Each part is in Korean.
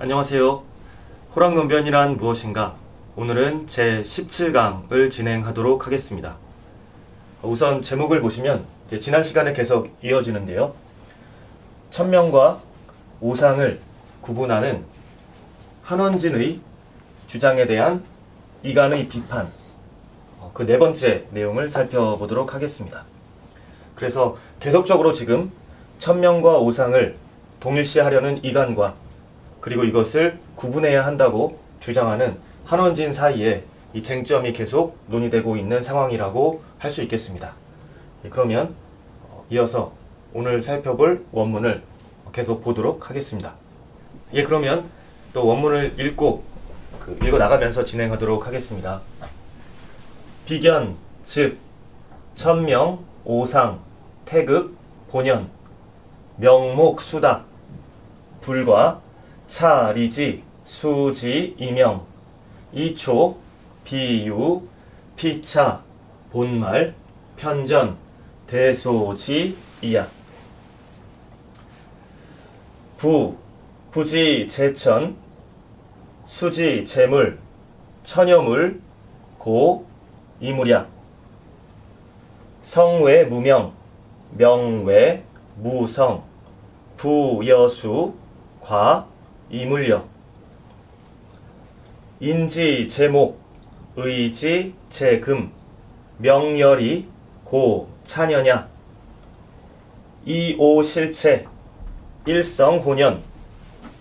안녕하세요. 호랑논변이란 무엇인가? 오늘은 제 17강을 진행하도록 하겠습니다. 우선 제목을 보시면 이제 지난 시간에 계속 이어지는데요. 천명과 오상을 구분하는 한원진의 주장에 대한 이간의 비판, 그 네 번째 내용을 살펴보도록 하겠습니다. 그래서 계속적으로 지금 천명과 오상을 동일시하려는 이간과 그리고 이것을 구분해야 한다고 주장하는 한원진 사이에 이 쟁점이 계속 논의되고 있는 상황이라고 할 수 있겠습니다. 그러면 이어서 오늘 살펴볼 원문을 계속 보도록 하겠습니다. 그러면 또 원문을 읽고 읽어 나가면서 진행하도록 하겠습니다. 비견, 즉 천명, 오상, 태극, 본연, 명목, 수다, 불과, 차, 리지, 수지, 이명, 이초, 비유, 피차, 본말, 편전, 대소지, 이야. 부지, 제천, 수지, 재물, 천여물, 고, 이무랴. 성외, 무명, 명외, 무성, 부여수, 과, 이물려. 인지, 제목, 의지, 제금, 명열이, 고, 차녀냐. 이오, 실체, 일성, 본연,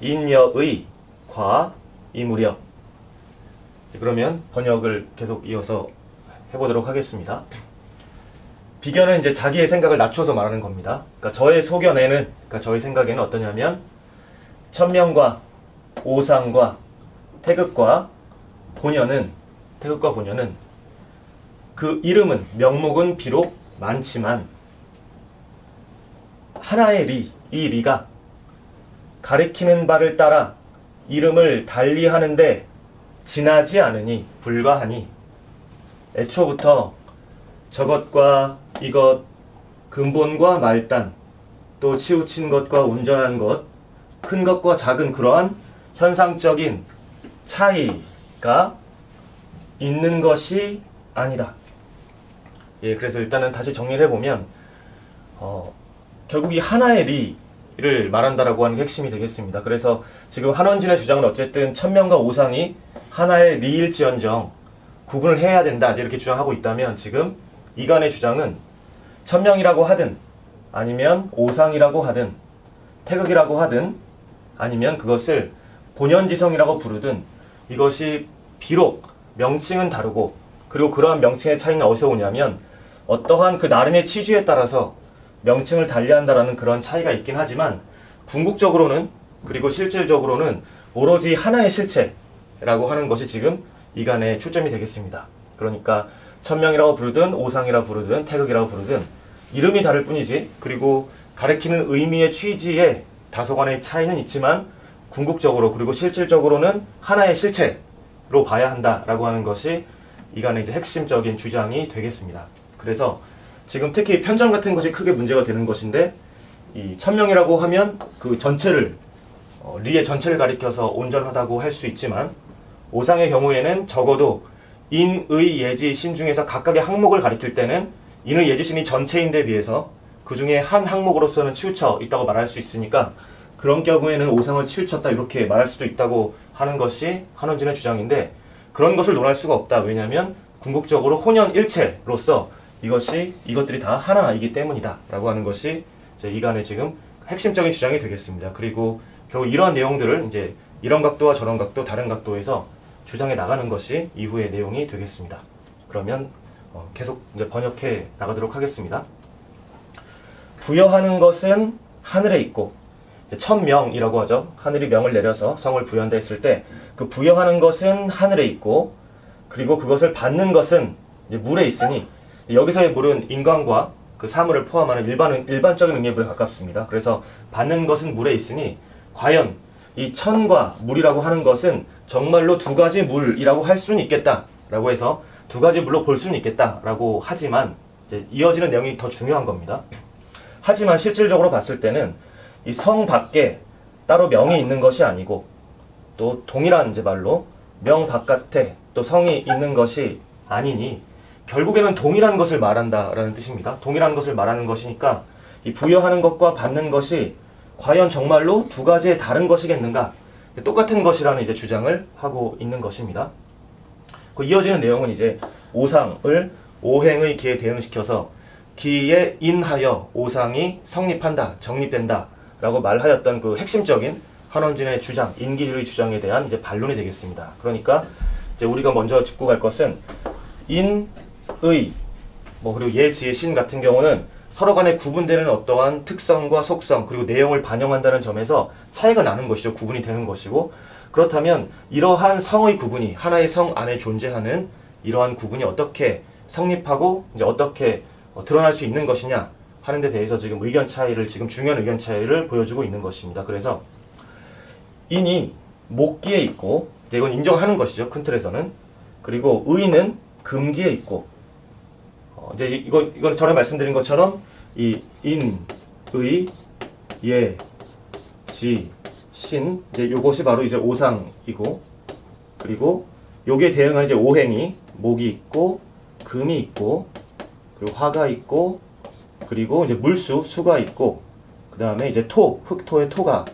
인여의, 과, 이무려. 그러면 번역을 계속 이어서 해보도록 하겠습니다. 비견은 이제 자기의 생각을 낮춰서 말하는 겁니다. 그러니까 저의 소견에는, 저의 생각에는 어떠냐면 천명과 오상과 태극과 본연은 그 이름은, 명목은 비록 많지만 하나의 리, 이 리가 가리키는 바를 따라 이름을 달리하는데 지나지 않으니 불과하니 애초부터 저것과 이것, 근본과 말단, 또 치우친 것과 온전한 것, 큰 것과 작은 그러한 현상적인 차이가 있는 것이 아니다. 그래서 일단은 다시 정리를 해보면 결국 이 하나의 리를 말한다라고 하는 게 핵심이 되겠습니다. 그래서 지금 한원진의 주장은 어쨌든 천명과 오상이 하나의 리일지언정 구분을 해야 된다 이렇게 주장하고 있다면, 지금 이간의 주장은 천명이라고 하든 아니면 오상이라고 하든 태극이라고 하든 아니면 그것을 본연지성이라고 부르든 이것이 비록 명칭은 다르고, 그리고 그러한 명칭의 차이는 어디서 오냐면 어떠한 그 나름의 취지에 따라서 명칭을 달리한다라는 그런 차이가 있긴 하지만 궁극적으로는, 그리고 실질적으로는 오로지 하나의 실체라고 하는 것이 지금 이간의 초점이 되겠습니다. 그러니까 천명이라고 부르든 오상이라고 부르든 태극이라고 부르든 이름이 다를 뿐이지, 그리고 가리키는 의미의 취지에 다소간의 차이는 있지만 궁극적으로 그리고 실질적으로는 하나의 실체로 봐야 한다라고 하는 것이 이간의 이제 핵심적인 주장이 되겠습니다. 그래서 지금 특히 편전 같은 것이 크게 문제가 되는 것인데, 이 천명이라고 하면 그 전체를, 리의 전체를 가리켜서 온전하다고 할 수 있지만, 오상의 경우에는 적어도 인, 의, 예지, 신 중에서 각각의 항목을 가리킬 때는 인의, 예지, 신이 전체인데 비해서 그 중에 한 항목으로서는 치우쳐 있다고 말할 수 있으니까, 그런 경우에는 오상을 치우쳤다 이렇게 말할 수도 있다고 하는 것이 한원진의 주장인데, 그런 것을 논할 수가 없다. 왜냐하면 궁극적으로 혼연일체로서 이것들이 다 하나이기 때문이다 라고 하는 것이 이제 이간의 지금 핵심적인 주장이 되겠습니다. 그리고 결국 이러한 내용들을 이제 이런 각도와 저런 각도, 다른 각도에서 주장해 나가는 것이 이후의 내용이 되겠습니다. 그러면 계속 이제 번역해 나가도록 하겠습니다. 부여하는 것은 하늘에 있고, 천명이라고 하죠. 하늘이 명을 내려서 성을 부여한다 했을 때 그 부여하는 것은 하늘에 있고, 그리고 그것을 받는 것은 이제 물에 있으니, 여기서의 물은 인간과 그 사물을 포함하는 일반적인 의미에 가깝습니다. 그래서 받는 것은 물에 있으니, 과연 이 천과 물이라고 하는 것은 정말로 두 가지 물이라고 할 수는 있겠다라고 해서 두 가지 물로 볼 수는 있겠다라고 하지만, 이제 이어지는 내용이 더 중요한 겁니다. 하지만 실질적으로 봤을 때는 이 성 밖에 따로 명이 있는 것이 아니고, 또 동일한 이제 말로 명 바깥에 또 성이 있는 것이 아니니 결국에는 동일한 것을 말한다라는 뜻입니다. 동일한 것을 말하는 것이니까 이 부여하는 것과 받는 것이 과연 정말로 두 가지의 다른 것이겠는가? 똑같은 것이라는 이제 주장을 하고 있는 것입니다. 그 이어지는 내용은 이제 오상을 오행의 기에 대응시켜서 기에 인하여 오상이 성립한다, 정립된다 라고 말하였던 그 핵심적인 한원진의 주장, 인기주의 주장에 대한 이제 반론이 되겠습니다. 그러니까 이제 우리가 먼저 짚고 갈 것은 인, 의, 그리고 예, 지의 신 같은 경우는 서로 간에 구분되는 어떠한 특성과 속성 그리고 내용을 반영한다는 점에서 차이가 나는 것이죠. 구분이 되는 것이고, 그렇다면 이러한 성의 구분이 하나의 성 안에 존재하는 이러한 구분이 어떻게 성립하고 이제 어떻게 드러날 수 있는 것이냐 하는 데 대해서 지금 중요한 의견 차이를 보여주고 있는 것입니다. 그래서 인이 목기에 있고, 이건 인정하는 것이죠. 큰 틀에서는. 그리고 의는 금기에 있고, 이제 이건 전에 말씀드린 것처럼 이 인, 의, 예, 지, 신, 이제 요것이 바로 이제 오상이고, 그리고 요기에 대응한 이제 오행이 목이 있고, 금이 있고, 그리고 화가 있고, 그리고 이제 물수, 수가 있고, 그 다음에 이제 토, 흑토의 토가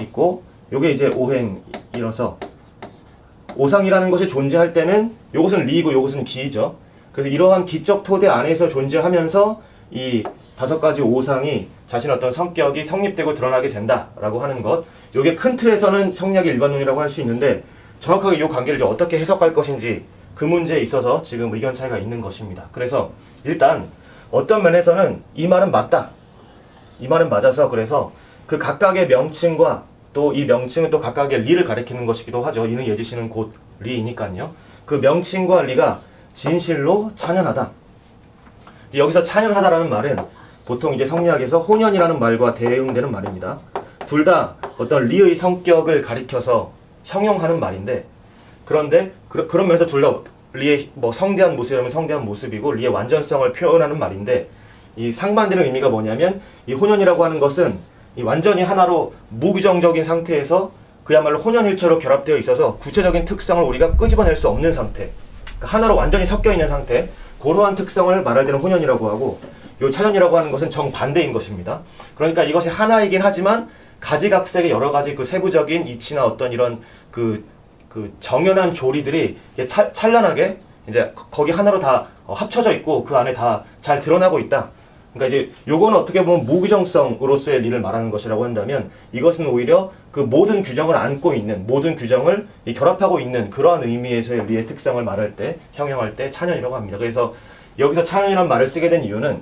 있고, 요게 이제 오행이라서 오상이라는 것이 존재할 때는 요것은 리이고 요것은 기이죠. 그래서 이러한 기적 토대 안에서 존재하면서 이 5가지 오상이 자신의 어떤 성격이 성립되고 드러나게 된다라고 하는 것, 요게 큰 틀에서는 성리학의 일반론이라고 할 수 있는데 정확하게 이 관계를 어떻게 해석할 것인지 그 문제에 있어서 지금 의견 차이가 있는 것입니다. 그래서 일단 어떤 면에서는 이 말은 맞다. 이 말은 맞아서 그래서 그 각각의 명칭과 또 이 명칭은 또 각각의 리를 가리키는 것이기도 하죠. 이는 예지시는 곧 리이니까요. 그 명칭과 리가 진실로 찬연하다. 여기서 찬연하다라는 말은 보통 이제 성리학에서 혼연이라는 말과 대응되는 말입니다. 둘 다 어떤 리의 성격을 가리켜서 형용하는 말인데, 그런데 그런 면에서 둘 다 리의 성대한 모습이라면 성대한 모습이고 리의 완전성을 표현하는 말인데, 이 상반되는 의미가 뭐냐면 이 혼연이라고 하는 것은 이 완전히 하나로 무규정적인 상태에서 그야말로 혼연일체로 결합되어 있어서 구체적인 특성을 우리가 끄집어낼 수 없는 상태, 그러니까 하나로 완전히 섞여 있는 상태, 그러한 특성을 말할 때는 혼연이라고 하고, 요 찬연이라고 하는 것은 정반대인 것입니다. 그러니까 이것이 하나이긴 하지만 가지각색의 여러 가지 그 세부적인 이치나 어떤 이런 그 정연한 조리들이 찬란하게 이제 거기 하나로 다 합쳐져 있고 그 안에 다 잘 드러나고 있다. 그러니까 이제 요거는 어떻게 보면 무규정성으로서의 리를 말하는 것이라고 한다면, 이것은 오히려 그 모든 규정을 안고 있는, 모든 규정을 결합하고 있는 그러한 의미에서의 리의 특성을 말할 때, 형용할 때 찬연이라고 합니다. 그래서 여기서 찬연이라는 말을 쓰게 된 이유는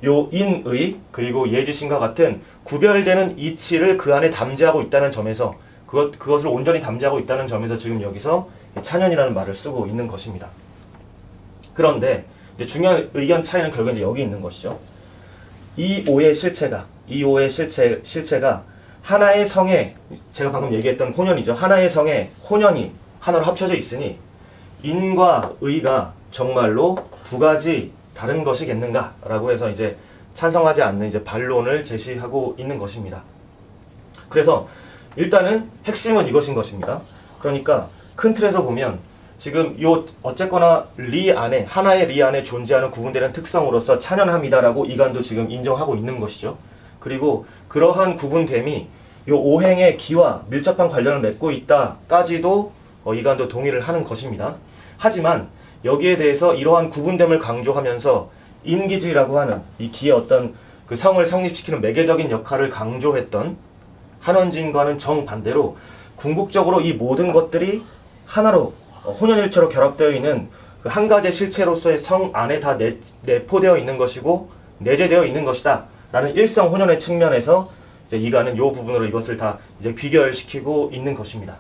요 인의 그리고 예지신과 같은 구별되는 이치를 그 안에 담재하고 있다는 점에서, 그것을 온전히 담재하고 있다는 점에서 지금 여기서 찬연이라는 말을 쓰고 있는 것입니다. 그런데 이제 중요한 의견 차이는 결국 이제 여기 있는 것이죠. 이 오의 실체가 하나의 성에, 제가 방금 얘기했던 혼연이죠. 하나의 성에 혼연이 하나로 합쳐져 있으니 인과 의가 정말로 두 가지 다른 것이겠는가라고 해서 이제 찬성하지 않는 이제 반론을 제시하고 있는 것입니다. 그래서 일단은 핵심은 이것인 것입니다. 그러니까 큰 틀에서 보면 지금 요 어쨌거나 리 안에, 하나의 리 안에 존재하는 구분되는 특성으로서 찬연합니다라고 이간도 지금 인정하고 있는 것이죠. 그리고 그러한 구분됨이 요 오행의 기와 밀접한 관련을 맺고 있다까지도 이간도 동의를 하는 것입니다. 하지만 여기에 대해서 이러한 구분됨을 강조하면서 인기질이라고 하는 이 기의 어떤 그 성을 성립시키는 매개적인 역할을 강조했던 한원진과는 정반대로 궁극적으로 이 모든 것들이 하나로 혼연일체로 결합되어 있는 그 한 가지의 실체로서의 성 안에 다 내포되어 있는 것이고 내재되어 있는 것이다 라는 일성 혼연의 측면에서 이제 이가는 이 부분으로 이것을 다 이제 귀결시키고 있는 것입니다.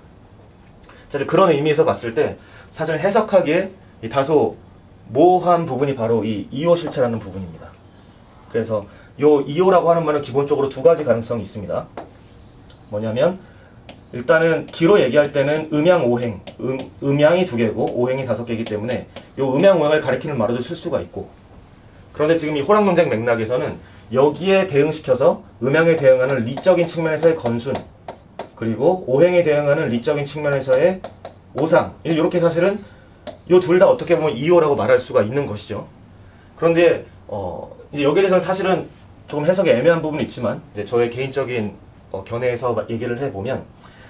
자, 그런 의미에서 봤을 때 사실 해석하기에 다소 모호한 부분이 바로 이 이호 실체라는 부분입니다. 그래서 요 이호라고 하는 말은 기본적으로 두 가지 가능성이 있습니다. 뭐냐면 일단은 기로 얘기할 때는 음양오행, 음양이 2개고 오행이 5개이기 때문에 요 음양오행을 가리키는 말로도 쓸 수가 있고, 그런데 지금 이 호랑논쟁 맥락에서는 여기에 대응시켜서 음양에 대응하는 리적인 측면에서의 건순, 그리고 오행에 대응하는 리적인 측면에서의 오상. 이렇게 사실은 이 둘 다 어떻게 보면 이오라고 말할 수가 있는 것이죠. 그런데 이제 여기에 대해서는 사실은 조금 해석이 애매한 부분이 있지만 이제 저의 개인적인 견해에서 얘기를 해보면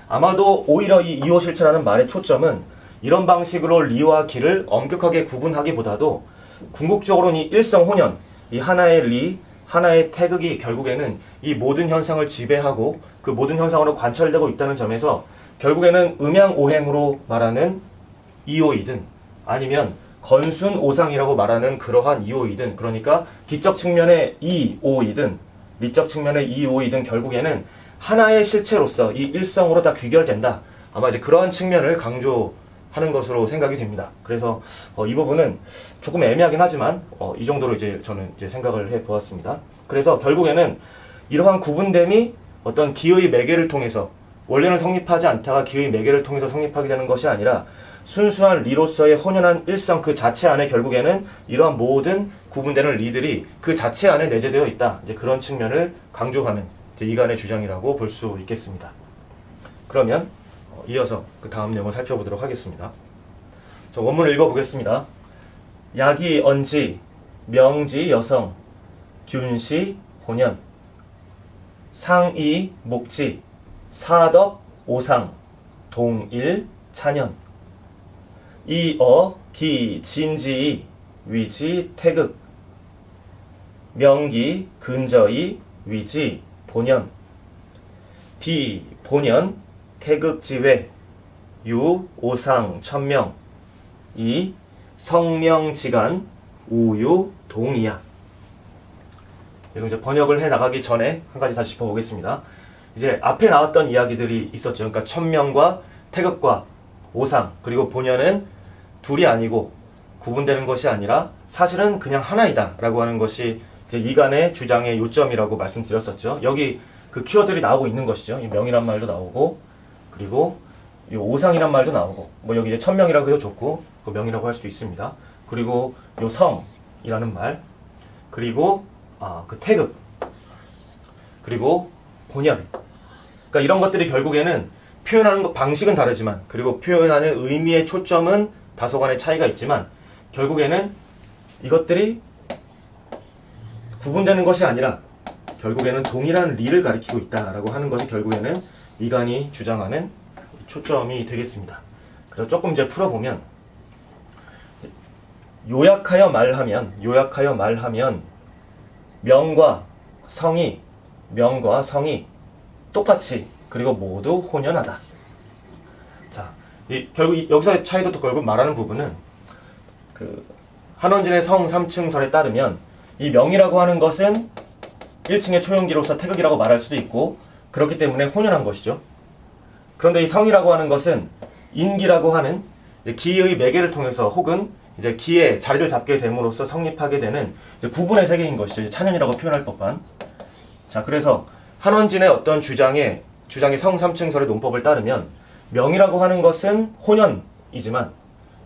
아마도 오히려 이 이오 실체라는 말의 초점은 이런 방식으로 리와 기를 엄격하게 구분하기보다도 궁극적으로는 이 일성혼연, 이 하나의 리, 하나의 태극이 결국에는 이 모든 현상을 지배하고 그 모든 현상으로 관철되고 있다는 점에서 결국에는 음양오행으로 말하는 이오이든 아니면 건순오상이라고 말하는 그러한 이오이든, 그러니까 기적 측면의 이오이든 미적 측면의 이오이든 결국에는 하나의 실체로서 이 일성으로 다 귀결된다. 아마 이제 그러한 측면을 강조하는 것으로 생각이 됩니다. 그래서 이 부분은 조금 애매하긴 하지만 이 정도로 이제 저는 이제 생각을 해 보았습니다. 그래서 결국에는 이러한 구분됨이 어떤 기의 매개를 통해서 원래는 성립하지 않다가 기의 매개를 통해서 성립하게 되는 것이 아니라 순수한 리로서의 혼연한 일성 그 자체 안에 결국에는 이러한 모든 구분되는 리들이 그 자체 안에 내재되어 있다. 이제 그런 측면을 강조하는 이제 이간의 주장이라고 볼 수 있겠습니다. 그러면 이어서 그 다음 내용을 살펴보도록 하겠습니다. 저 원문을 읽어보겠습니다. 야기 언지, 명지 여성, 균시 혼연, 상이 목지, 사덕 오상, 동일 찬연, 이어 기 진지 위지 태극, 명기 근저이 위지 본연, 비 본연 태극지외 유 오상 천명, 이 성명지간 우유 동이야. 이거 이제 번역을 해 나가기 전에 한 가지 다시 짚어보겠습니다. 이제 앞에 나왔던 이야기들이 있었죠. 그러니까 천명과 태극과 오상 그리고 본연은 둘이 아니고 구분되는 것이 아니라 사실은 그냥 하나이다 라고 하는 것이 이제 이간의 주장의 요점이라고 말씀드렸었죠. 여기 그 키워드들이 나오고 있는 것이죠. 이 명이란 말도 나오고 그리고 이 오상이란 말도 나오고 뭐 여기 이제 천명이라고 해도 좋고 그 명이라고 할 수도 있습니다. 그리고 요 성이라는 말 그리고 그 태극 그리고 본연, 그러니까 이런 것들이 결국에는 표현하는 것 방식은 다르지만 그리고 표현하는 의미의 초점은 다소간의 차이가 있지만 결국에는 이것들이 구분되는 것이 아니라 결국에는 동일한 리를 가리키고 있다라고 하는 것이 결국에는 이간이 주장하는 초점이 되겠습니다. 그래서 조금 이제 풀어보면 요약하여 말하면 명과 성이 똑같이 그리고 모두 혼연하다. 자, 결국 여기서 차이도 또 결국 말하는 부분은 그 한원진의 성 3층설에 따르면 이 명이라고 하는 것은 1층의 초용기로서 태극이라고 말할 수도 있고 그렇기 때문에 혼연한 것이죠. 그런데 이 성이라고 하는 것은 인기라고 하는 기의 매개를 통해서 혹은 이제 기의 자리를 잡게 됨으로써 성립하게 되는 이제 구분의 세계인 것이죠. 찬연이라고 표현할 법한. 자, 그래서 한원진의 어떤 주장의 성 3층설의 논법을 따르면 명이라고 하는 것은 혼연이지만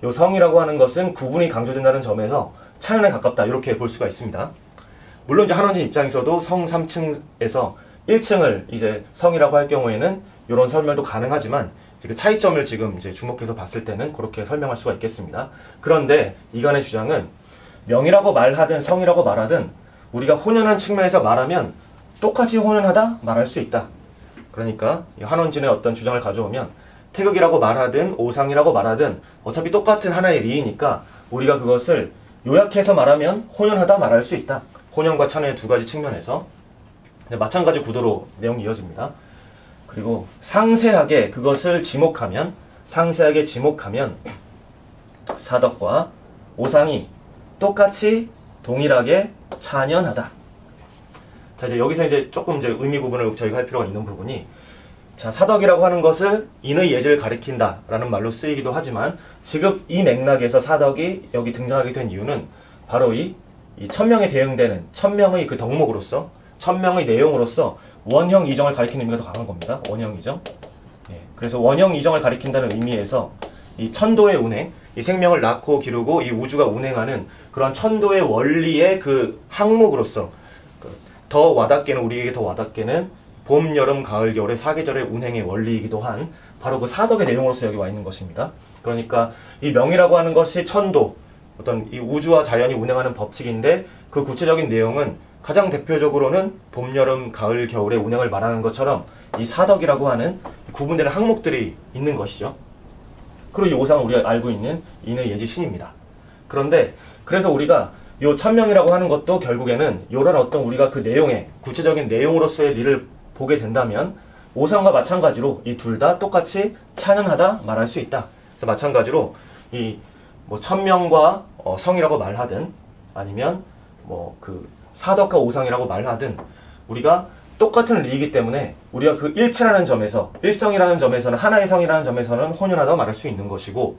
요 성이라고 하는 것은 구분이 강조된다는 점에서 찬연에 가깝다 이렇게 볼 수가 있습니다. 물론 이제 한원진 입장에서도 성 3층에서 1층을 이제 성이라고 할 경우에는 이런 설명도 가능하지만 그 차이점을 지금 이제 주목해서 봤을 때는 그렇게 설명할 수가 있겠습니다. 그런데 이간의 주장은 명이라고 말하든 성이라고 말하든 우리가 혼연한 측면에서 말하면 똑같이 혼연하다 말할 수 있다. 그러니까 한원진의 어떤 주장을 가져오면 태극이라고 말하든 오상이라고 말하든 어차피 똑같은 하나의 리이니까 우리가 그것을 요약해서 말하면 혼연하다 말할 수 있다. 혼연과 찬연의 두 가지 측면에서 마찬가지 구도로 내용이 이어집니다. 그리고 상세하게 지목하면 사덕과 오상이 똑같이 동일하게 찬연하다. 자, 이제 여기서 이제 조금 이제 의미 구분을 저희가 할 필요가 있는 부분이, 자, 사덕이라고 하는 것을 인의 예제를 가리킨다라는 말로 쓰이기도 하지만 지금 이 맥락에서 사덕이 여기 등장하게 된 이유는 바로 이 천명에 대응되는 천명의 그 덕목으로서 천명의 내용으로서 원형 이정을 가리키는 의미가 더 강한 겁니다. 원형 이정. 예, 그래서 원형 이정을 가리킨다는 의미에서 이 천도의 운행, 이 생명을 낳고 기르고 이 우주가 운행하는 그런 천도의 원리의 그 항목으로서 더 와닿게는, 우리에게 더 와닿게는 봄, 여름, 가을, 겨울의 4계절의 운행의 원리이기도 한 바로 그 사덕의 내용으로서 여기 와 있는 것입니다. 그러니까 이 명이라고 하는 것이 천도, 어떤 이 우주와 자연이 운행하는 법칙인데 그 구체적인 내용은 가장 대표적으로는 봄, 여름, 가을, 겨울의 운행을 말하는 것처럼 이 사덕이라고 하는 구분되는 항목들이 있는 것이죠. 그리고 이 오상은 우리가 알고 있는 인의 예지 신입니다. 그런데 그래서 우리가 요 천명이라고 하는 것도 결국에는 요런 어떤 우리가 그 내용의 구체적인 내용으로서의 리를 보게 된다면 오상과 마찬가지로 이 둘 다 똑같이 찬연하다 말할 수 있다. 그래서 마찬가지로 이 뭐 천명과 성이라고 말하든 아니면 뭐 그 사덕과 오상이라고 말하든 우리가 똑같은 리이기 때문에 우리가 그 일치라는 점에서 일성이라는 점에서는 하나의 성이라는 점에서는 혼연하다고 말할 수 있는 것이고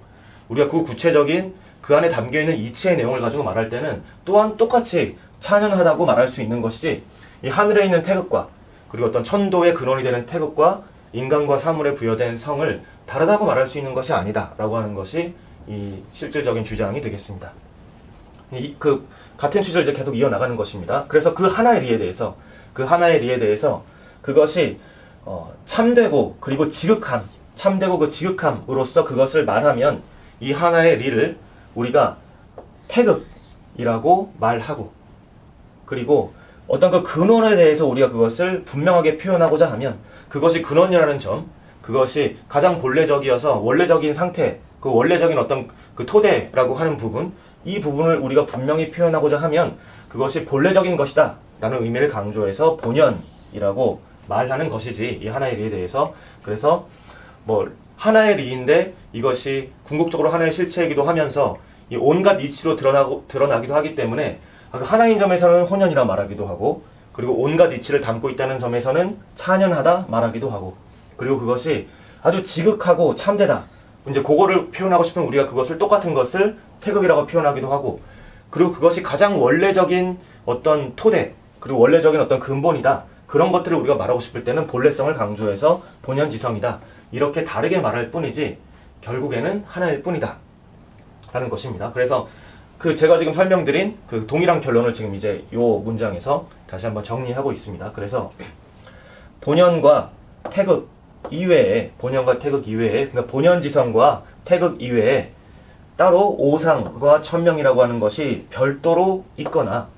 우리가 그 구체적인 그 안에 담겨있는 이치의 내용을 가지고 말할 때는 또한 똑같이 찬연하다고 말할 수 있는 것이지 이 하늘에 있는 태극과 그리고 어떤 천도의 근원이 되는 태극과 인간과 사물에 부여된 성을 다르다고 말할 수 있는 것이 아니다 라고 하는 것이 이 실질적인 주장이 되겠습니다. 그 같은 취지를 이제 계속 이어나가는 것입니다. 그래서 그 하나의 리에 대해서 그것이 참되고 그리고 지극함, 참되고 그 지극함으로써 그것을 말하면 이 하나의 리를 우리가 태극이라고 말하고 그리고 어떤 그 근원에 대해서 우리가 그것을 분명하게 표현하고자 하면 그것이 근원이라는 점, 그것이 가장 본래적이어서 원래적인 상태, 그 원래적인 어떤 그 토대라고 하는 부분, 이 부분을 우리가 분명히 표현하고자 하면 그것이 본래적인 것이다 라는 의미를 강조해서 본연이라고 말하는 것이지 이 하나의 리에 대해서. 그래서 뭐 하나의 리인데 이것이 궁극적으로 하나의 실체이기도 하면서 이 온갖 이치로 드러나기도 하기 때문에 하나인 점에서는 혼연이라 말하기도 하고 그리고 온갖 이치를 담고 있다는 점에서는 찬연하다 말하기도 하고 그리고 그것이 아주 지극하고 참되다. 이제 그거를 표현하고 싶으면 우리가 그것을 똑같은 것을 태극이라고 표현하기도 하고 그리고 그것이 가장 원래적인 어떤 토대 그리고 원래적인 어떤 근본이다. 그런 것들을 우리가 말하고 싶을 때는 본래성을 강조해서 본연지성이다. 이렇게 다르게 말할 뿐이지 결국에는 하나일 뿐이다. 라는 것입니다. 그래서 그 제가 지금 설명드린 그 동일한 결론을 지금 이제 요 문장에서 다시 한번 정리하고 있습니다. 그래서 본연과 태극 이외에 그러니까 본연지성과 태극 이외에 따로 오상과 천명이라고 하는 것이 별도로 있거나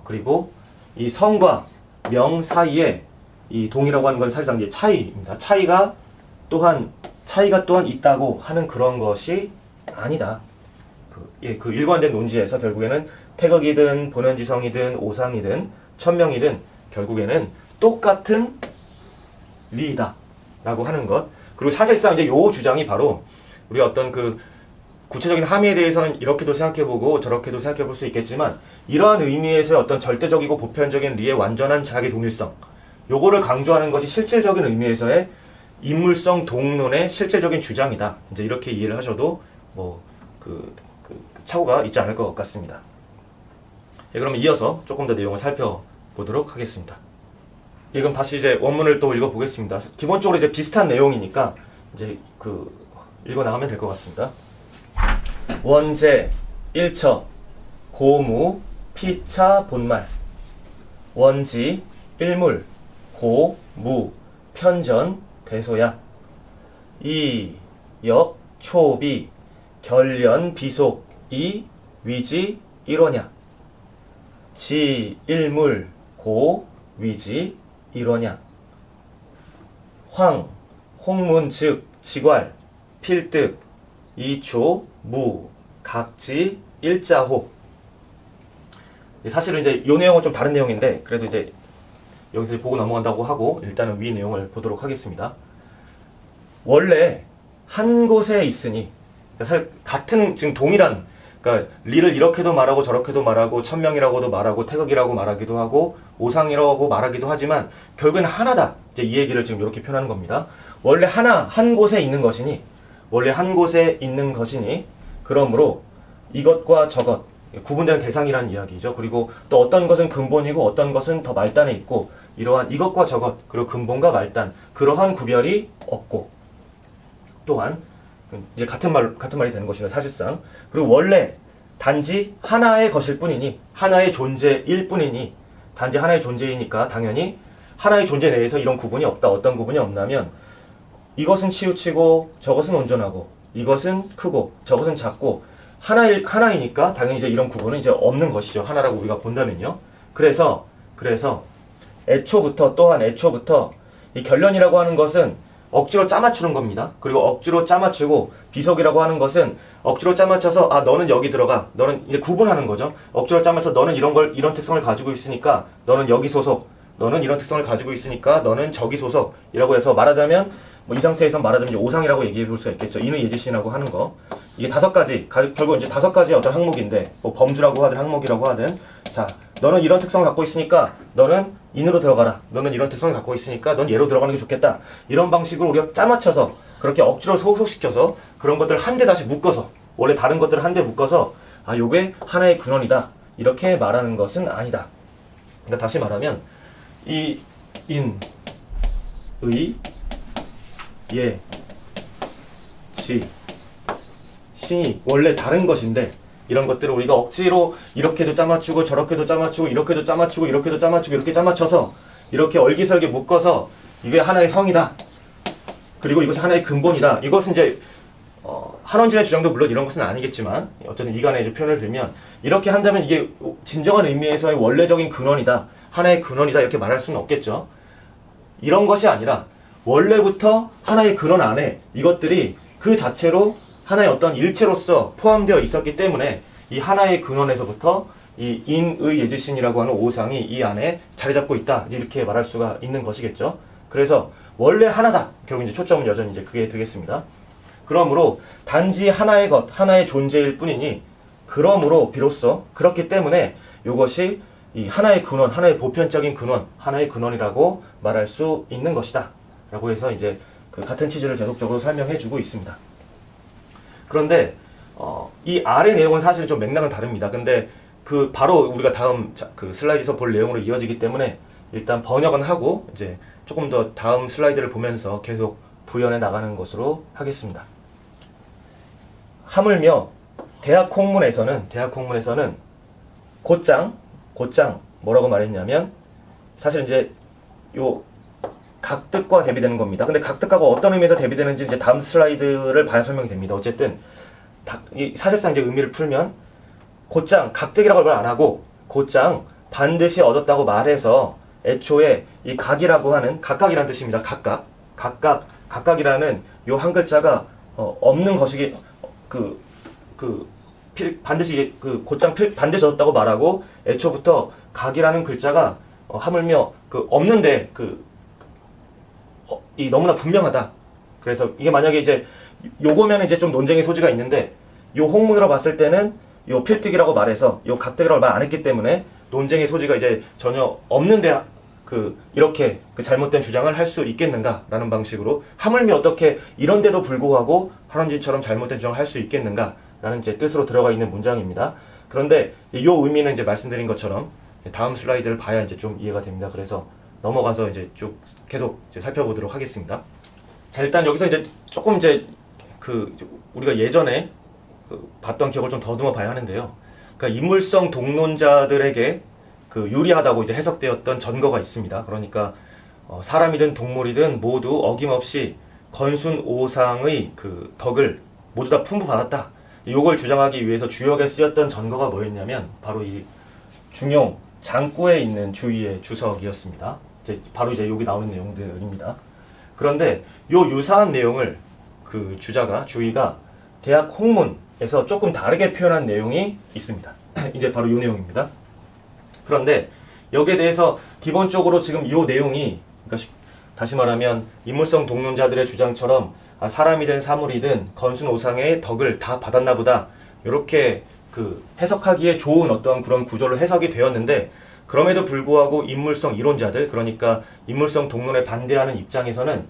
그리고 이 성과 명 사이에 이 동이라고 하는 건 사실상 이제 차이입니다. 차이가 또한 있다고 하는 그런 것이 아니다. 그 일관된 논지에서 결국에는 태극이든 본연지성이든 오상이든 천명이든 결국에는 똑같은 리이다 라고 하는 것. 그리고 사실상 이제 요 주장이 바로 우리가 어떤 그 구체적인 함의에 대해서는 이렇게도 생각해보고 저렇게도 생각해볼 수 있겠지만 이러한 의미에서의 어떤 절대적이고 보편적인 리의 완전한 자기 동일성, 요거를 강조하는 것이 실질적인 의미에서의 인물성 동론의 실질적인 주장이다. 이제 이렇게 이해를 하셔도 뭐 착오가 있지 않을 것 같습니다. 예, 그러면 이어서 조금 더 내용을 살펴보도록 하겠습니다. 예, 그럼 다시 이제 원문을 또 읽어보겠습니다. 기본적으로 이제 비슷한 내용이니까 이제 읽어 나가면 될 것 같습니다. 원제 1처 고무 피차 본말 원지 일물 고무 편전 대소야 이역 초비 결련 비속 이 위지 일원야 지 일물 고 위지 일원야 황 홍문 즉 지괄 필득 이초 무 각지 일자호. 사실은 이제 이 내용은 좀 다른 내용인데 그래도 이제 여기서 보고 넘어간다고 하고 일단은 위 내용을 보도록 하겠습니다. 원래 한 곳에 있으니 사실 같은 지금 동일한 그러니까 리를 이렇게도 말하고 저렇게도 말하고 천명이라고도 말하고 태극이라고 말하기도 하고 오상이라고 말하기도 하지만 결국에는 하나다. 이제 이 얘기를 지금 이렇게 표현하는 겁니다. 원래 한 곳에 있는 것이니 그러므로 이것과 저것 구분되는 대상이라는 이야기죠. 그리고 또 어떤 것은 근본이고 어떤 것은 더 말단에 있고 이러한 이것과 저것 그리고 근본과 말단 그러한 구별이 없고 또한 이제 같은 말이 되는 것이죠. 사실상. 그리고 원래 단지 하나의 것일 뿐이니 하나의 존재일 뿐이니 단지 하나의 존재이니까 당연히 하나의 존재 내에서 이런 구분이 없다. 어떤 구분이 없냐면 이것은 치우치고 저것은 온전하고 이것은 크고 저것은 작고 하나이니까 당연히 이제 이런 구분은 이제 없는 것이죠. 하나라고 우리가 본다면요. 그래서 애초부터 또한 애초부터 이 결론이라고 하는 것은 억지로 짜맞추는 겁니다. 그리고 억지로 짜맞추고 비속이라고 하는 것은 억지로 짜맞춰서 아 너는 여기 들어가. 너는 이제 구분하는 거죠. 억지로 짜맞춰 너는 이런 특성을 가지고 있으니까 너는 여기 소속. 너는 이런 특성을 가지고 있으니까 너는 저기 소속이라고 해서 말하자면 뭐 이 상태에서 말하자면 이제 오상이라고 얘기해 볼 수가 있겠죠. 이는 예지신이라고 하는 거. 이게 5가지, 결국 이제 5가지의 어떤 항목인데, 뭐 범주라고 하든 항목이라고 하든, 자, 너는 이런 특성을 갖고 있으니까 너는 인으로 들어가라. 너는 이런 특성을 갖고 있으니까 넌 얘로 들어가는 게 좋겠다. 이런 방식으로 우리가 짜맞춰서 그렇게 억지로 소속시켜서 그런 것들을 한데 다시 묶어서 원래 다른 것들을 한데 묶어서 아, 요게 하나의 근원이다. 이렇게 말하는 것은 아니다. 그러니까 다시 말하면 이 인, 의, 예, 지, 신이 원래 다른 것인데 이런 것들을 우리가 억지로 이렇게도 짜맞추고 저렇게도 짜맞추고 이렇게도 짜맞추고 이렇게도 짜맞추고 이렇게 짜맞춰서 이렇게 얼기설게 묶어서 이게 하나의 성이다. 그리고 이것이 하나의 근본이다. 이것은 이제 한원진의 주장도 물론 이런 것은 아니겠지만 어쨌든 이간의 이제 표현을 들면 이렇게 한다면 이게 진정한 의미에서의 원래적인 근원이다. 하나의 근원이다. 이렇게 말할 수는 없겠죠. 이런 것이 아니라 원래부터 하나의 근원 안에 이것들이 그 자체로 하나의 어떤 일체로서 포함되어 있었기 때문에 이 하나의 근원에서부터 이 인의 예지신이라고 하는 오상이 이 안에 자리 잡고 있다. 이렇게 말할 수가 있는 것이겠죠. 그래서 원래 하나다. 결국 이제 초점은 여전히 이제 그게 되겠습니다. 그러므로 단지 하나의 것, 하나의 존재일 뿐이니 그러므로 비로소 그렇기 때문에 이것이 이 하나의 근원, 하나의 보편적인 근원, 하나의 근원이라고 말할 수 있는 것이다. 라고 해서 이제 그 같은 취지를 계속적으로 설명해주고 있습니다. 그런데 이 아래 내용은 사실 좀 맥락은 다릅니다. 근데 그 바로 우리가 다음 그 슬라이드에서 볼 내용으로 이어지기 때문에 일단 번역은 하고 이제 조금 더 다음 슬라이드를 보면서 계속 부연해 나가는 것으로 하겠습니다. 하물며 대학 홍문에서는 곧장 뭐라고 말했냐면 사실 이제 요 각득과 대비되는 겁니다. 근데 각득하고 어떤 의미에서 대비되는지 이제 다음 슬라이드를 봐야 설명이 됩니다. 어쨌든 사실상 이제 의미를 풀면 곧장 각득이라고 말 안 하고 곧장 반드시 얻었다고 말해서 애초에 이 각이라고 하는 각각이라는 뜻입니다. 각각이라는 요 한 글자가 없는 것이기 반드시 곧장 반드시 얻었다고 말하고 애초부터 각이라는 글자가 하물며 없는데 이 너무나 분명하다. 그래서 이게 만약에 이제 요거면 이제 좀 논쟁의 소지가 있는데 요 홍문으로 봤을 때는 요 필득이라고 말해서 요 각득이라고 말 안 했기 때문에 논쟁의 소지가 이제 전혀 없는데 이렇게 잘못된 주장을 할 수 있겠는가라는 방식으로 하물며 어떻게 이런데도 불구하고 한원진처럼 잘못된 주장을 할 수 있겠는가라는 이제 뜻으로 들어가 있는 문장입니다. 그런데 요 의미는 이제 말씀드린 것처럼 다음 슬라이드를 봐야 이제 좀 이해가 됩니다. 그래서 넘어가서 이제 쭉 계속 이제 살펴보도록 하겠습니다. 자, 일단 여기서 이제 조금 이제 우리가 예전에 봤던 기억을 좀 더듬어 봐야 하는데요. 그러니까 인물성 동론자들에게 유리하다고 이제 해석되었던 전거가 있습니다. 그러니까 사람이든 동물이든 모두 어김없이 건순오상의 덕을 모두 다 풍부받았다. 이걸 주장하기 위해서 주역에 쓰였던 전거가 뭐였냐면 바로 이 중용 장구에 있는 주의의 주석이었습니다. 바로 이제 여기 나오는 내용들입니다. 그런데 요 유사한 내용을 주의가 대학 홍문에서 조금 다르게 표현한 내용이 있습니다. 이제 바로 이 내용입니다. 그런데 여기에 대해서 기본적으로 지금 이 내용이 그러니까 다시 말하면 인물성 동론자들의 주장처럼 사람이든 사물이든 건순오상의 덕을 다 받았나 보다 이렇게 해석하기에 좋은 어떤 그런 구조로 해석이 되었는데 그럼에도 불구하고 인물성 이론자들 그러니까 인물성 동론에 반대하는 입장에서는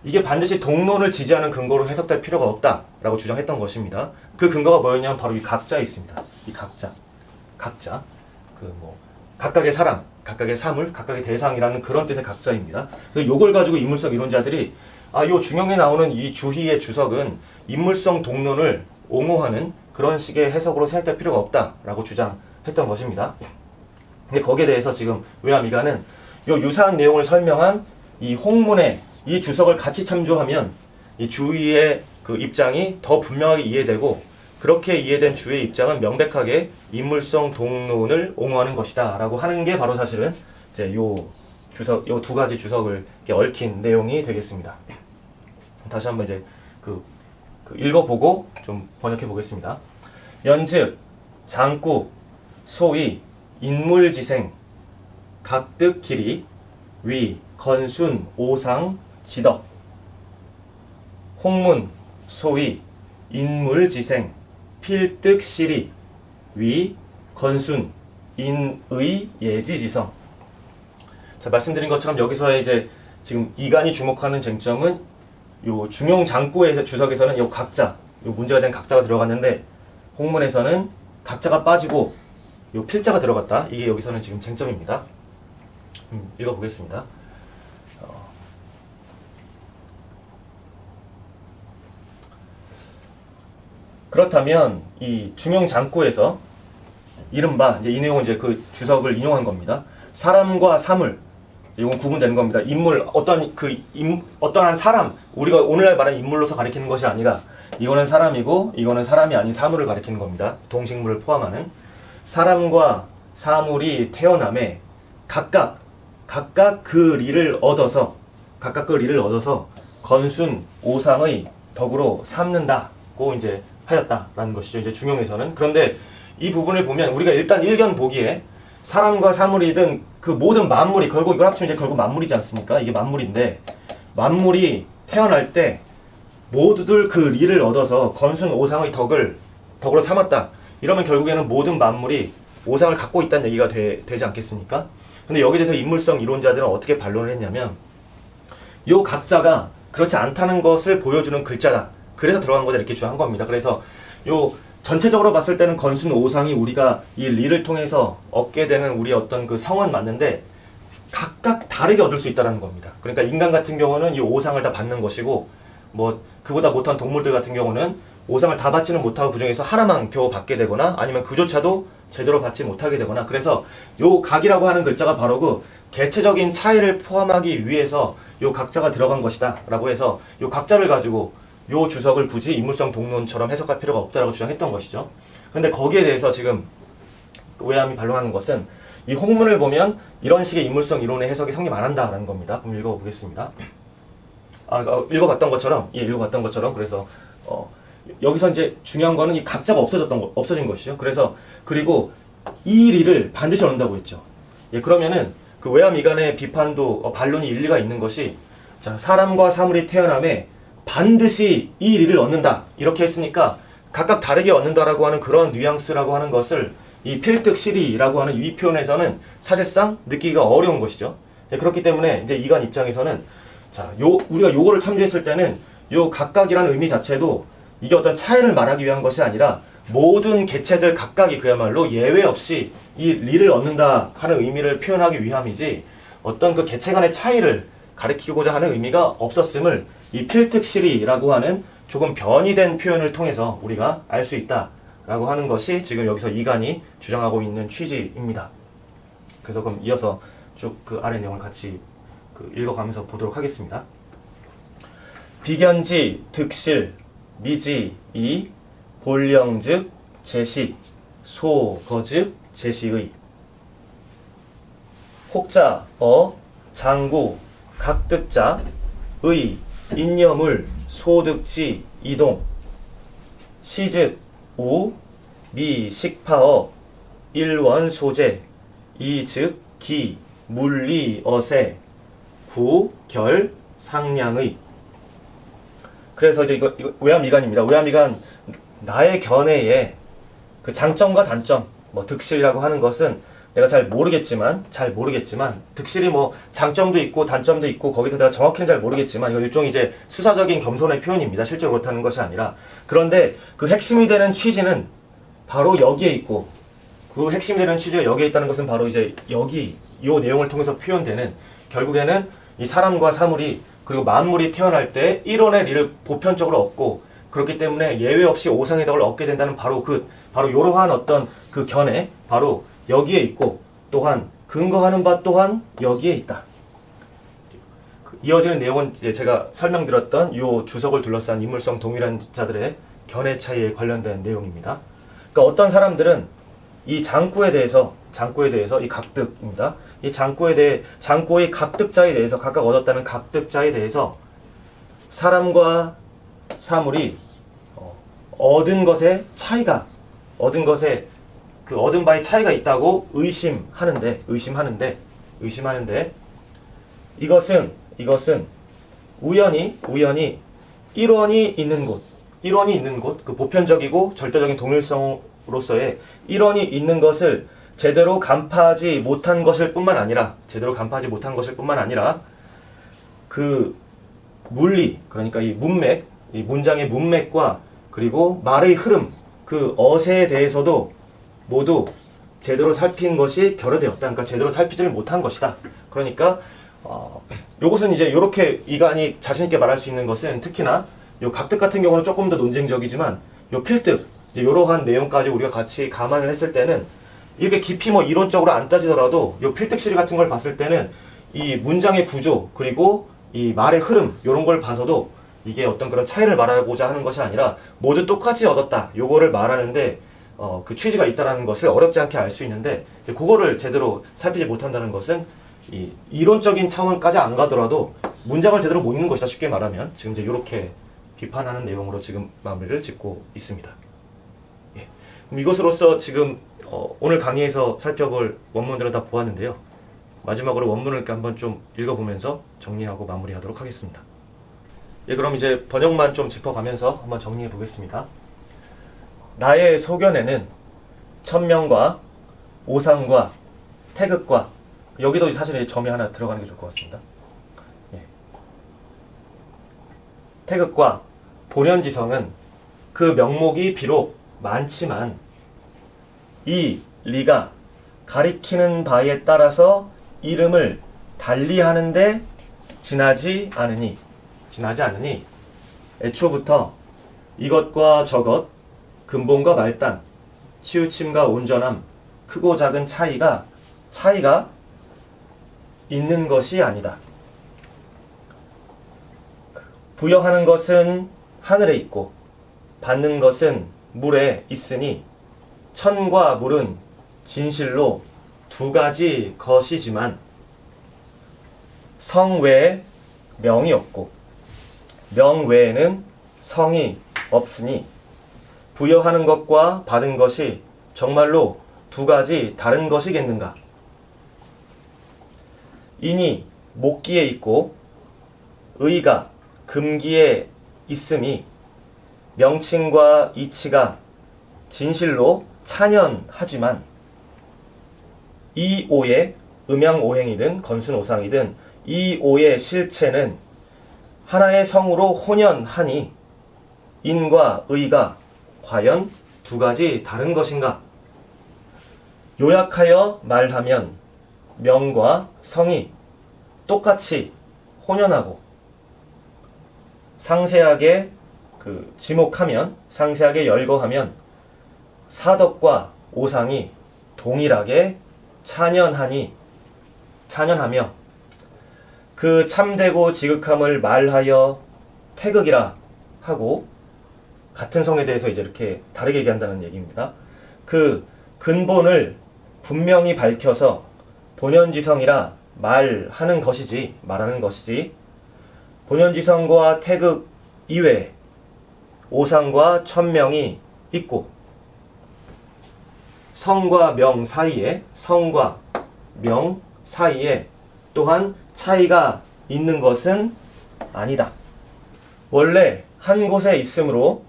이게 반드시 동론을 지지하는 근거로 해석될 필요가 없다라고 주장했던 것입니다. 그 근거가 뭐였냐면 바로 이 각자에 있습니다. 이 각자 각각의 사람, 각각의 사물, 각각의 대상이라는 그런 뜻의 각자입니다. 그래서 이걸 가지고 인물성 이론자들이 요 중용에 나오는 이 주희의 주석은 인물성 동론을 옹호하는 그런 식의 해석으로 생각될 필요가 없다라고 주장했던 것입니다. 근데 거기에 대해서 지금 외암이가는 요 유사한 내용을 설명한 이 홍문의 이 주석을 같이 참조하면 이 주위의 그 입장이 더 분명하게 이해되고, 그렇게 이해된 주의 입장은 명백하게 인물성 동론을 옹호하는 것이다 라고 하는 게 바로 사실은 이제 요 두 가지 주석을 이렇게 얽힌 내용이 되겠습니다. 다시 한번 이제 그 읽어보고 좀 번역해 보겠습니다. 연즉 장구 소위 인물지생 각득길이 위 건순 오상 지덕 홍문 소위 인물지생 필득시리 위 건순 인의 예지지성. 자, 말씀드린 것처럼 여기서의 이제 지금 이간이 주목하는 쟁점은 요 중용 장구의 주석에서는 요 각자, 요 문제가 된 각자가 들어갔는데 홍문에서는 각자가 빠지고 요 필자가 들어갔다. 이게 여기서는 지금 쟁점입니다. 읽어보겠습니다. 그렇다면 이 중용 장구에서 이른바 이제 이 내용은 이제 그 주석을 인용한 겁니다. 사람과 사물, 이건 구분되는 겁니다. 인물, 어떠한 사람, 우리가 오늘날 말하는 인물로서 가리키는 것이 아니라 이거는 사람이고 이거는 사람이 아닌 사물을 가리키는 겁니다. 동식물을 포함하는 사람과 사물이 태어남에 각각 그 리를 얻어서 건순 오상의 덕으로 삼는다고 이제 하였다라는 것이죠. 이제 중용에서는. 그런데 이 부분을 보면 우리가 일단 일견 보기에 사람과 사물이든 그 모든 만물이 결국 이걸 합치면 이제 결국 만물이지 않습니까? 이게 만물인데 만물이 태어날 때 모두들 그 리를 얻어서 건순 오상의 덕으로 삼았다. 이러면 결국에는 모든 만물이 오상을 갖고 있다는 얘기가 되지 않겠습니까? 근데 여기에 대해서 인물성 이론자들은 어떻게 반론을 했냐면 요 각자가 그렇지 않다는 것을 보여주는 글자다. 그래서 들어간 거다 이렇게 주장한 겁니다. 그래서 요 전체적으로 봤을 때는 건순 오상이 우리가 이 리를 통해서 얻게 되는 우리의 어떤 그 성은 맞는데 각각 다르게 얻을 수 있다는 겁니다. 그러니까 인간 같은 경우는 이 오상을 다 받는 것이고 뭐 그보다 못한 동물들 같은 경우는 오상을 다 받지는 못하고 그중에서 하나만 겨우 받게 되거나 아니면 그조차도 제대로 받지 못하게 되거나, 그래서 요 각이라고 하는 글자가 바로 그 개체적인 차이를 포함하기 위해서 요 각자가 들어간 것이다 라고 해서 요 각자를 가지고 요 주석을 굳이 인물성 동론처럼 해석할 필요가 없다라고 주장했던 것이죠. 그런데 거기에 대해서 지금 외암이 반론하는 것은 이 홍문을 보면 이런 식의 인물성 이론의 해석이 성립 안 한다라는 겁니다. 그럼 읽어보겠습니다. 읽어봤던 것처럼 그래서 여기서 이제 중요한 거는 이 각자가 없어진 것이죠. 그래서 그리고 이 리를 반드시 얻는다고 했죠. 예, 그러면은 그 외암 이간의 비판도 반론이 일리가 있는 것이, 자, 사람과 사물이 태어남에 반드시 이 리를 얻는다 이렇게 했으니까 각각 다르게 얻는다라고 하는 그런 뉘앙스라고 하는 것을 이 필득시리라고 하는 이 표현에서는 사실상 느끼기가 어려운 것이죠. 예, 그렇기 때문에 이제 이간 입장에서는 자, 우리가 요거를 참조했을 때는 요 각각이라는 의미 자체도 이게 어떤 차이를 말하기 위한 것이 아니라 모든 개체들 각각이 그야말로 예외 없이 이 리를 얻는다 하는 의미를 표현하기 위함이지 어떤 그 개체 간의 차이를 가리키고자 하는 의미가 없었음을 이 필특시리라고 하는 조금 변이된 표현을 통해서 우리가 알 수 있다라고 하는 것이 지금 여기서 이간이 주장하고 있는 취지입니다. 그래서 그럼 이어서 쭉 그 아래 내용을 같이 읽어가면서 보도록 하겠습니다. 비견지, 득실, 미지, 이, 본령즉, 제시, 소, 거즉, 제시의 혹자, 장구, 각득자, 의, 인여물, 소득지, 이동, 시즉, 우, 미, 식파어, 일원, 소재, 이즉, 기, 물리, 어세, 구, 결, 상량의. 그래서 이제 이거 외암이간입니다. 외암이간 나의 견해에 그 장점과 단점, 뭐 득실이라고 하는 것은 내가 잘 모르겠지만 득실이 뭐 장점도 있고 단점도 있고 거기서 내가 정확히는 잘 모르겠지만 이거 일종의 이제 수사적인 겸손의 표현입니다. 실제로 그렇다는 것이 아니라. 그런데 그 핵심이 되는 취지는 바로 여기에 있고, 그 핵심이 되는 취지가 여기에 있다는 것은 바로 이제 여기 이 내용을 통해서 표현되는, 결국에는 이 사람과 사물이 그리고 만물이 태어날 때 1원의 리를 보편적으로 얻고, 그렇기 때문에 예외 없이 오상의 덕을 얻게 된다는 바로 이러한 어떤 그 견해, 바로 여기에 있고, 또한 근거하는 바 또한 여기에 있다. 이어지는 내용은 이제 제가 설명드렸던 이 주석을 둘러싼 인물성 동일한자들의 견해 차이에 관련된 내용입니다. 그러니까 어떤 사람들은 이 장구에 대해서 이 각득입니다. 이 장구의 각득자에 대해서 각각 얻었다는 각득자에 대해서 사람과 사물이 얻은 것에 그 얻은 바에 차이가 있다고 의심하는데 이것은 우연히 일원이 있는 곳, 그 보편적이고 절대적인 동일성으로서의 일원이 있는 것을 제대로 간파하지 못한 것일 뿐만 아니라 그 물리, 그러니까 이 문맥, 이 문장의 문맥과 그리고 말의 흐름, 그 어세에 대해서도 모두 제대로 살핀 것이 결여되었다. 그러니까 제대로 살피지를 못한 것이다. 그러니까 요것은 이제 이렇게 이간이 자신있게 말할 수 있는 것은 특히나 요 각득 같은 경우는 조금 더 논쟁적이지만 요 필득, 이러한 내용까지 우리가 같이 감안을 했을 때는 이렇게 깊이 뭐 이론적으로 안 따지더라도 요 필득 시리 같은 걸 봤을 때는 이 문장의 구조 그리고 이 말의 흐름 이런 걸 봐서도 이게 어떤 그런 차이를 말하고자 하는 것이 아니라 모두 똑같이 얻었다. 요거를 말하는데 그 취지가 있다라는 것을 어렵지 않게 알 수 있는데 그거를 제대로 살피지 못한다는 것은 이 이론적인 차원까지 안 가더라도 문장을 제대로 못 읽는 것이다. 쉽게 말하면 지금 이제 이렇게 비판하는 내용으로 지금 마무리를 짓고 있습니다. 예. 그럼 이것으로써 지금 오늘 강의에서 살펴볼 원문들은 다 보았는데요. 마지막으로 원문을 이렇게 한번 좀 읽어보면서 정리하고 마무리하도록 하겠습니다. 예, 그럼 이제 번역만 좀 짚어가면서 한번 정리해 보겠습니다. 나의 소견에는 천명과 오상과 태극과 여기도 사실 점이 하나 들어가는 게 좋을 것 같습니다. 예. 태극과 본연지성은 그 명목이 비록 많지만 이 리가 가리키는 바에 따라서 이름을 달리하는데 지나지 않으니 애초부터 이것과 저것, 근본과 말단, 치우침과 온전함, 크고 작은 차이가 있는 것이 아니다. 부여하는 것은 하늘에 있고 받는 것은 물에 있으니 천과 물은 진실로 두 가지 것이지만 성 외에 명이 없고 명 외에는 성이 없으니 부여하는 것과 받은 것이 정말로 두 가지 다른 것이겠는가? 이니 목기에 있고 의가 금기에 있음이 명칭과 이치가 진실로 찬연하지만 이 오의 음양오행이든 건순오상이든 이 오의 실체는 하나의 성으로 혼연하니 인과 의가 과연 두 가지 다른 것인가? 요약하여 말하면 명과 성이 똑같이 혼연하고 상세하게 지목하면 상세하게 열거하면 사덕과 오상이 동일하게 찬연하며 그 참되고 지극함을 말하여 태극이라 하고 같은 성에 대해서 이제 이렇게 다르게 얘기한다는 얘기입니다. 그 근본을 분명히 밝혀서 본연지성이라 말하는 것이지 본연지성과 태극 이외에 오상과 천명이 있고 성과 명 사이에 또한 차이가 있는 것은 아니다. 원래 한 곳에 있으므로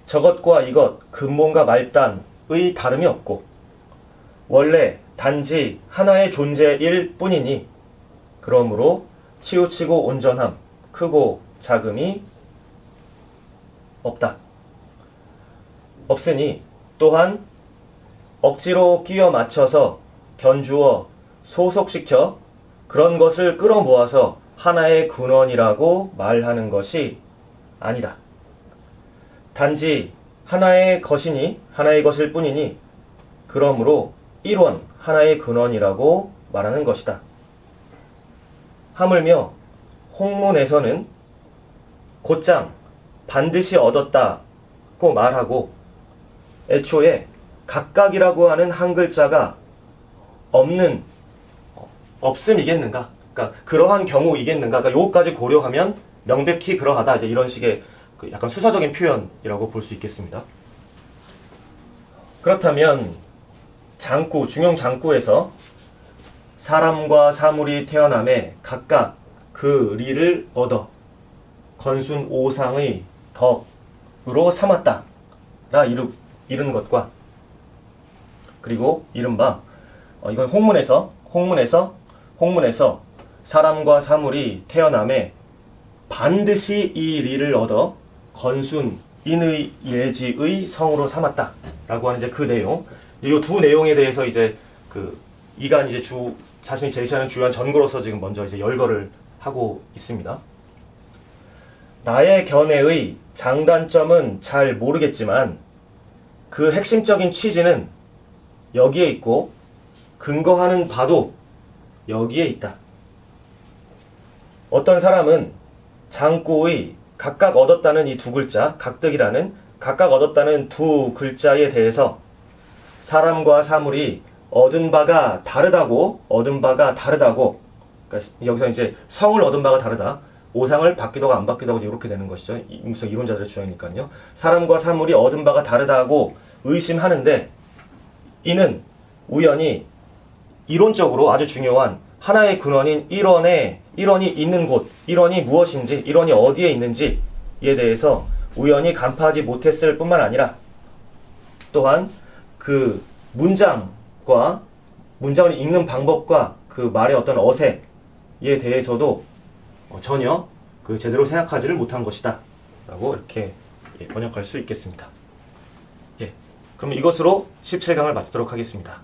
저것과 이것 근본과 말단의 다름이 없고 원래 단지 하나의 존재일 뿐이니 그러므로 치우치고 온전함, 크고 작음이 없으니 또한 억지로 끼워 맞춰서 견주어 소속시켜 그런 것을 끌어모아서 하나의 근원이라고 말하는 것이 아니다. 단지 하나의 것일 뿐이니 그러므로 일원 하나의 근원이라고 말하는 것이다. 하물며 홍문에서는 곧장 반드시 얻었다고 말하고 애초에 각각이라고 하는 한 글자가 없음이겠는가? 그러니까 그러한 경우이겠는가? 그러니까 요것까지 고려하면 명백히 그러하다. 이제 이런 식의 그 약간 수사적인 표현이라고 볼 수 있겠습니다. 그렇다면 장구, 중용 장구에서 사람과 사물이 태어남에 각각 그 리를 얻어 건순 오상의 덕으로 삼았다 라 이른 것과, 그리고 이른바 이건 홍문에서 사람과 사물이 태어남에 반드시 이 리를 얻어 건순 인의 예지의 성으로 삼았다 라고 하는 이제 그 내용. 이 두 내용에 대해서 이제 이간 이제 자신이 제시하는 주요한 전거로서 지금 먼저 이제 열거를 하고 있습니다. 나의 견해의 장단점은 잘 모르겠지만 그 핵심적인 취지는 여기에 있고 근거하는 바도 여기에 있다. 어떤 사람은 장구의 각각 얻었다는 이 두 글자, 각득이라는 각각 얻었다는 두 글자에 대해서 사람과 사물이 얻은 바가 다르다고, 그러니까 여기서 이제 성을 얻은 바가 다르다, 오상을 받기도 하고 안 받기도 하고 이렇게 되는 것이죠. 무슨 이론자들의 주장이니까요. 사람과 사물이 얻은 바가 다르다고 의심하는데, 이는 우연히 이론적으로 아주 중요한 하나의 근원인 일원이 있는 곳, 일원이 무엇인지, 일원이 어디에 있는지에 대해서 우연히 간파하지 못했을 뿐만 아니라, 또한 그 문장을 읽는 방법과 그 말의 어떤 어세에 대해서도 전혀 제대로 생각하지를 못한 것이다 라고 이렇게 번역할 수 있겠습니다. 그럼 이것으로 17강을 마치도록 하겠습니다.